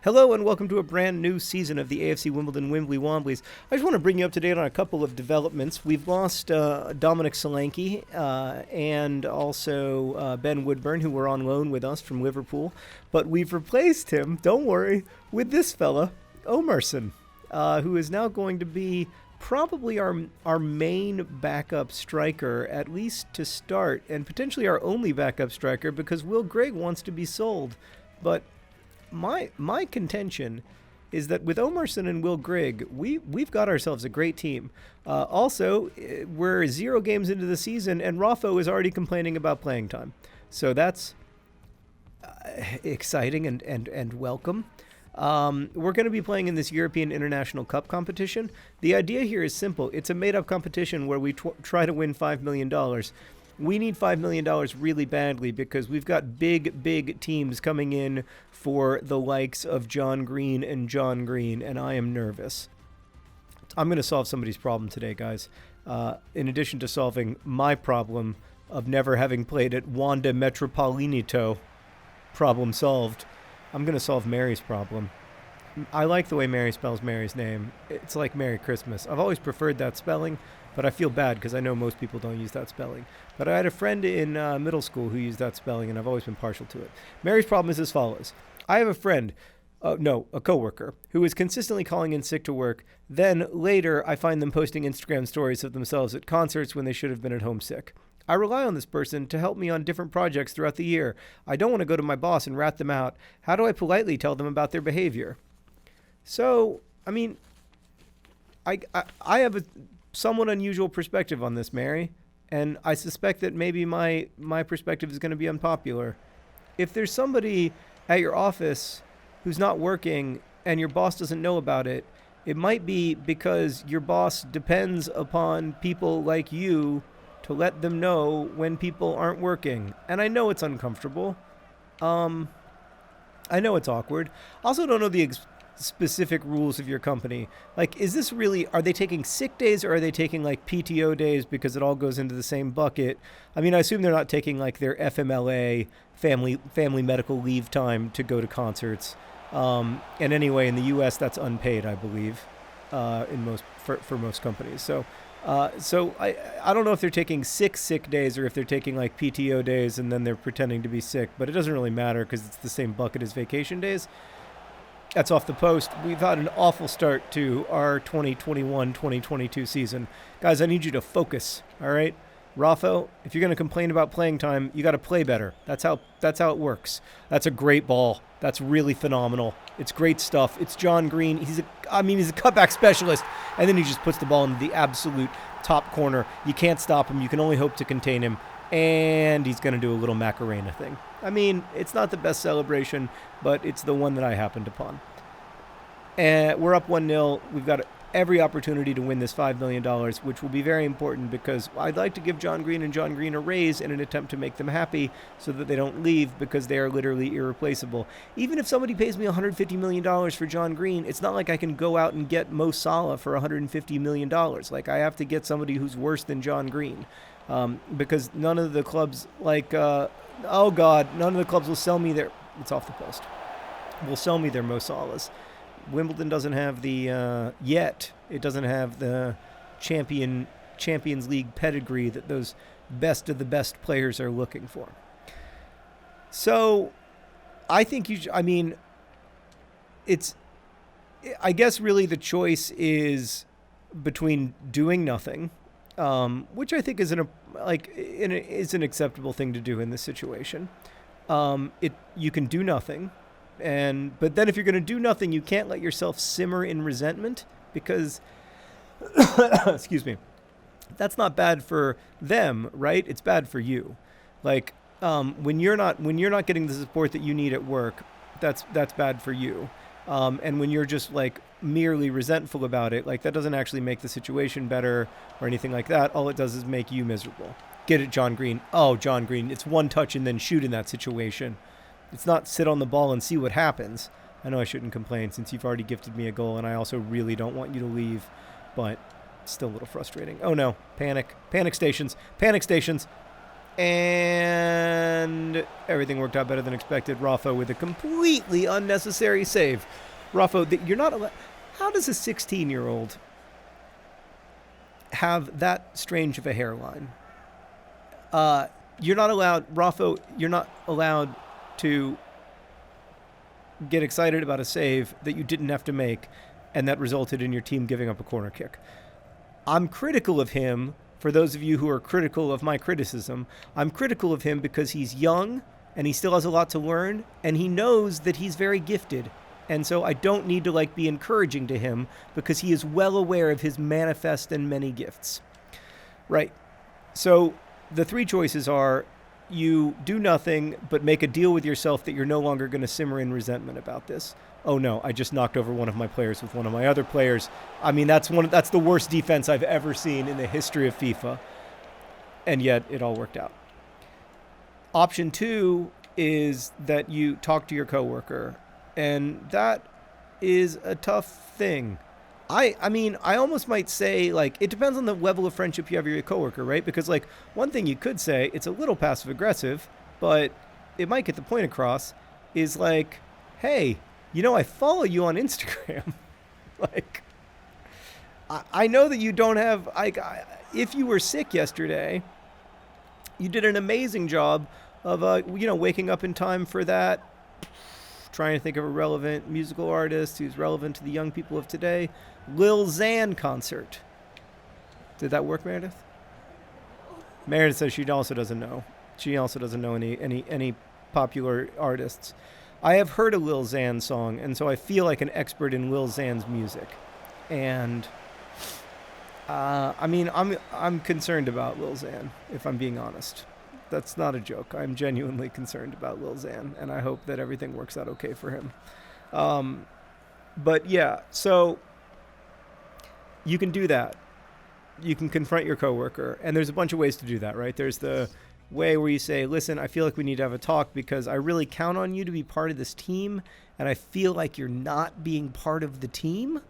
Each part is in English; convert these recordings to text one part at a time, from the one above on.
Hello and welcome to a brand new season of the AFC Wimbledon Wimbly Womblys. I just want to bring you up to date on a couple of developments. We've lost Dominic Solanke and also Ben Woodburn, who were on loan with us from Liverpool. But we've replaced him, don't worry, with this fella, Omerson, who is now going to be probably our main backup striker, at least to start, and potentially our only backup striker because Will Grigg wants to be sold. But my contention is that with Omerson and Will Grigg, we've got ourselves a great team. Also, we're 0 games into the season, and Raffo is already complaining about playing time. So that's exciting and welcome. We're going to be playing in this European International Cup competition. The idea here is simple. It's a made-up competition where we try to win $5 million. We need $5 million really badly because we've got big teams coming in for the likes of John Green, and I am nervous. I'm going to solve somebody's problem today, guys. In addition to solving my problem of never having played at Wanda Metropolitano, problem solved, I'm going to solve Mary's problem. I like the way Mary spells Mary's name. It's like Merry Christmas. I've always preferred that spelling, but I feel bad because I know most people don't use that spelling. But I had a friend in middle school who used that spelling, and I've always been partial to it. Mary's problem is as follows. I have a friend, a coworker, who is consistently calling in sick to work. Then later, I find them posting Instagram stories of themselves at concerts when they should have been at home sick. I rely on this person to help me on different projects throughout the year. I don't want to go to my boss and rat them out. How do I politely tell them about their behavior? So, I mean, I have a somewhat unusual perspective on this, Mary, and I suspect that maybe my perspective is going to be unpopular. If there's somebody at your office who's not working and your boss doesn't know about it, it might be because your boss depends upon people like you to let them know when people aren't working. And I know it's uncomfortable. I know it's awkward. I also don't know the specific rules of your company. Like, is this really, are they taking sick days or are they taking like PTO days because it all goes into the same bucket? I mean, I assume they're not taking like their FMLA family medical leave time to go to concerts. And anyway, in the US, that's unpaid, I believe, for most companies. So I don't know if they're taking sick days or if they're taking like PTO days and then they're pretending to be sick, but it doesn't really matter because it's the same bucket as vacation days. That's off the post. We've had an awful start to our 2021-2022 season. Guys, I need you to focus, all right? Raffo, if you're going to complain about playing time, you got to play better. That's how it works. That's a great ball. That's really phenomenal. It's great stuff. It's John Green. He's a cutback specialist, and then he just puts the ball into the absolute top corner. You can't stop him. You can only hope to contain him, and he's going to do a little Macarena thing. I mean, it's not the best celebration, but it's the one that I happened upon. And we're up 1-0. We've got every opportunity to win this $5 million, which will be very important because I'd like to give John Green a raise in an attempt to make them happy so that they don't leave because they are literally irreplaceable. Even if somebody pays me $150 million for John Green, it's not like I can go out and get Mo Salah for $150 million. Like, I have to get somebody who's worse than John Green because none of the clubs none of the clubs will sell me their, it's off the post, will sell me their Mo Salahs. Wimbledon doesn't have the, yet, it doesn't have the Champions League pedigree that those best of the best players are looking for. So, I think I guess really the choice is between doing nothing, which I think is an acceptable thing to do in this situation. You can do nothing. But then if you're going to do nothing, you can't let yourself simmer in resentment because, excuse me, that's not bad for them, right? It's bad for you. Like, when you're not getting the support that you need at work, that's bad for you. And when you're just like merely resentful about it, like that doesn't actually make the situation better or anything like that. All it does is make you miserable. Get it, John Green. Oh, John Green, it's one touch and then shoot in that situation. It's not sit on the ball and see what happens. I know I shouldn't complain since you've already gifted me a goal, and I also really don't want you to leave, but it's still a little frustrating. Oh no, panic stations. And everything worked out better than expected. Rafa with a completely unnecessary save. Rafa, you're not allowed. How does a 16-year-old have that strange of a hairline? You're not allowed, Rafa, you're not allowed to get excited about a save that you didn't have to make and that resulted in your team giving up a corner kick. I'm critical of him. For those of you who are critical of my criticism, I'm critical of him because he's young and he still has a lot to learn and he knows that he's very gifted. And so I don't need to be encouraging to him because he is well aware of his manifest and many gifts. Right. So the three choices are you do nothing but make a deal with yourself that you're no longer going to simmer in resentment about this. Oh no, I just knocked over one of my players with one of my other players. I mean, that's the worst defense I've ever seen in the history of FIFA. And yet it all worked out. Option 2 is that you talk to your coworker, and that is a tough thing. I mean, I almost might say, it depends on the level of friendship you have with your coworker, right? Because, one thing you could say, it's a little passive-aggressive, but it might get the point across, is hey, I follow you on Instagram. I know that you don't have, if you were sick yesterday, you did an amazing job of, waking up in time for that. Trying to think of a relevant musical artist who's relevant to the young people of today. Lil Xan concert. Did that work, Meredith? Meredith says she also doesn't know. She also doesn't know any popular artists. I have heard a Lil Xan song, and so I feel like an expert in Lil Xan's music. And I'm concerned about Lil Xan, if I'm being honest. That's not a joke. I'm genuinely concerned about Lil Xan, and I hope that everything works out okay for him. But yeah, so you can do that. You can confront your coworker, and there's a bunch of ways to do that, right? There's the way where you say, listen, I feel like we need to have a talk because I really count on you to be part of this team, and I feel like you're not being part of the team,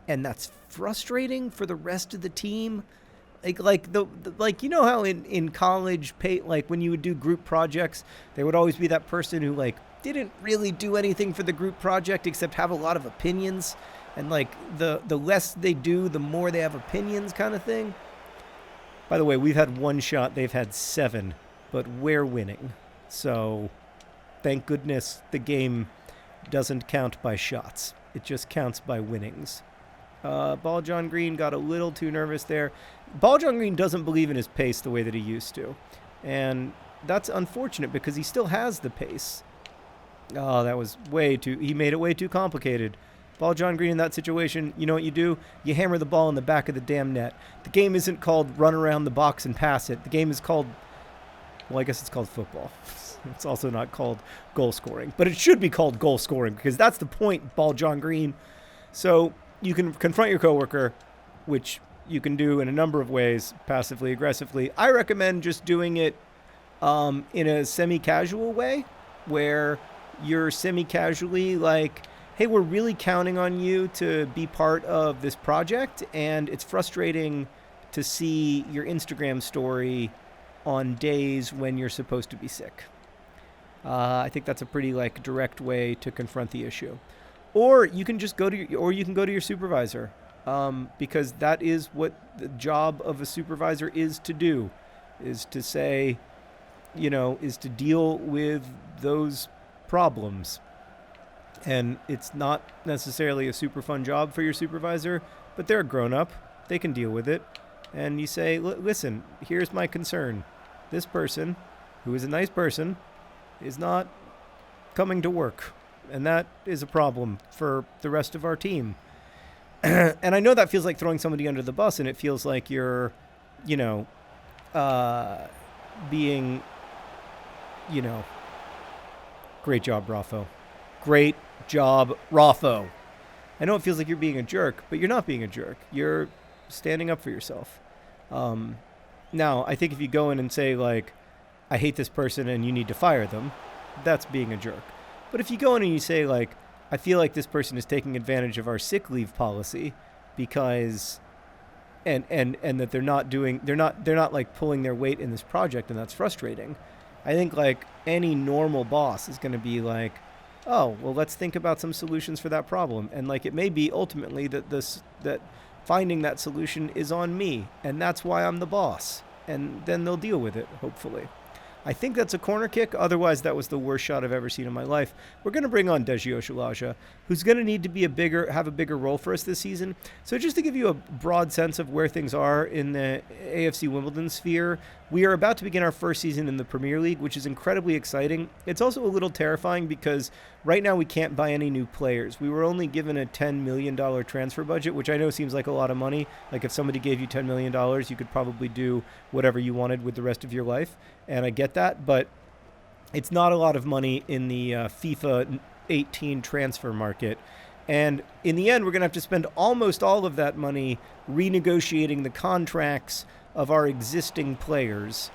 and that's frustrating for the rest of the team. How in college, when you would do group projects, there would always be that person who didn't really do anything for the group project except have a lot of opinions, and the less they do, the more they have opinions, kind of thing. By the way, we've had one shot, they've had 7, but we're winning. So thank goodness the game doesn't count by shots. It just counts by winnings. Ball John Green got a little too nervous there. Ball John Green doesn't believe in his pace the way that he used to. And that's unfortunate because he still has the pace. Oh, that was he made it way too complicated. Ball John Green in that situation, you know what you do? You hammer the ball in the back of the damn net. The game isn't called run around the box and pass it. The game is called, I guess it's called football. It's also not called goal scoring. But it should be called goal scoring because that's the point, Ball John Green. So you can confront your coworker, which you can do in a number of ways, passively, aggressively. I recommend just doing it in a semi-casual way, where you're semi-casually hey, we're really counting on you to be part of this project, and it's frustrating to see your Instagram story on days when you're supposed to be sick. I think that's a pretty direct way to confront the issue. Or you can just go to your supervisor, because that is what the job of a supervisor is to do, is to say, is to deal with those problems. And it's not necessarily a super fun job for your supervisor, but they're a grown-up. They can deal with it. And you say, listen, here's my concern. This person, who is a nice person, is not coming to work. And that is a problem for the rest of our team. And I know that feels like throwing somebody under the bus, and it feels like you're, being, great job, Raffo. Great job, Raffo. I know it feels like you're being a jerk, but you're not being a jerk. You're standing up for yourself. Now, I think if you go in and say, I hate this person and you need to fire them, that's being a jerk. But if you go in and you say, I feel like this person is taking advantage of our sick leave policy because, and that they're not like pulling their weight in this project, and that's frustrating. I think like any normal boss is going to be like, oh, well, let's think about some solutions for that problem. And like it may be ultimately that finding that solution is on me, and that's why I'm the boss. And then they'll deal with it, hopefully. I think that's a corner kick. Otherwise, that was the worst shot I've ever seen in my life. We're going to bring on Deji Oshalaja, who's going to need to be have a bigger role for us this season. So just to give you a broad sense of where things are in the AFC Wimbledon sphere, we are about to begin our first season in the Premier League, which is incredibly exciting. It's also a little terrifying because right now we can't buy any new players. We were only given a $10 million transfer budget, which I know seems like a lot of money. Like if somebody gave you $10 million, you could probably do whatever you wanted with the rest of your life. And I get that, but it's not a lot of money in the FIFA 18 transfer market. And in the end, we're going to have to spend almost all of that money renegotiating the contracts of our existing players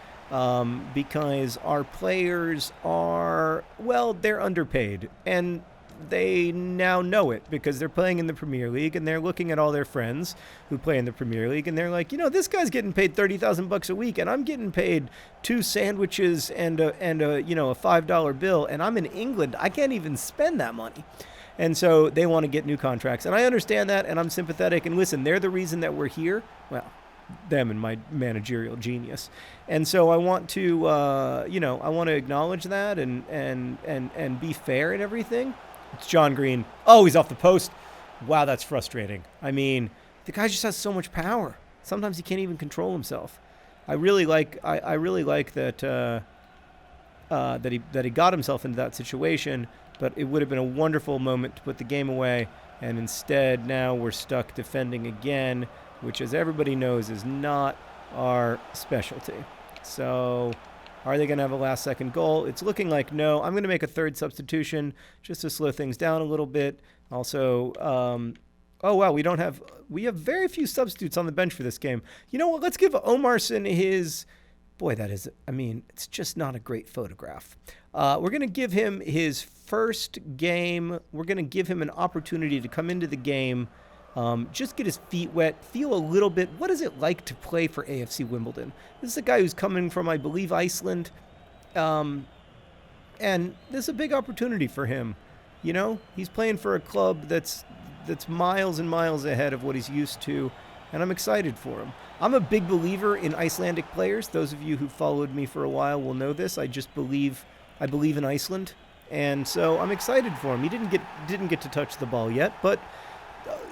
because our players are, well, they're underpaid. And they now know it because they're playing in the Premier League and they're looking at all their friends who play in the Premier League and they're like, this guy's getting paid $30,000 a week and I'm getting paid 2 sandwiches and a $5 bill and I'm in England. I can't even spend that money. And so they want to get new contracts. And I understand that and I'm sympathetic. And listen, they're the reason that we're here. Well, them and my managerial genius. And so I want to, I want to acknowledge that and be fair and everything. It's John Green. Oh, he's off the post. Wow, that's frustrating. I mean, the guy just has so much power. Sometimes he can't even control himself. I really like that that he got himself into that situation, but it would have been a wonderful moment to put the game away, and instead now we're stuck defending again, which, as everybody knows, is not our specialty. So are they going to have a last-second goal? It's looking like no. I'm going to make a third substitution just to slow things down a little bit. Also, oh, wow, we have very few substitutes on the bench for this game. You know what? Let's give Omarsson his... Boy, it's just not a great photograph. We're going to give him his first game. We're going to give him an opportunity to come into the game, just get his feet wet, feel a little bit, what is it like to play for AFC Wimbledon? This is a guy who's coming from, I believe, Iceland, and this is a big opportunity for him. He's playing for a club that's miles and miles ahead of what he's used to, and I'm excited for him. I'm a big believer in Icelandic players. Those of you who followed me for a while will know this. I believe in Iceland, and so I'm excited for him. He didn't get to touch the ball yet, but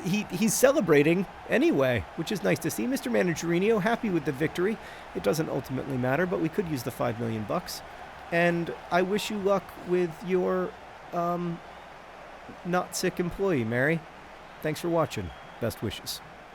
he's celebrating anyway, which is nice to see. Mr. Managerinho happy with the victory. It doesn't ultimately matter, but we could use the $5 million. And I wish you luck with your not sick employee, Mary. Thanks for watching. Best wishes.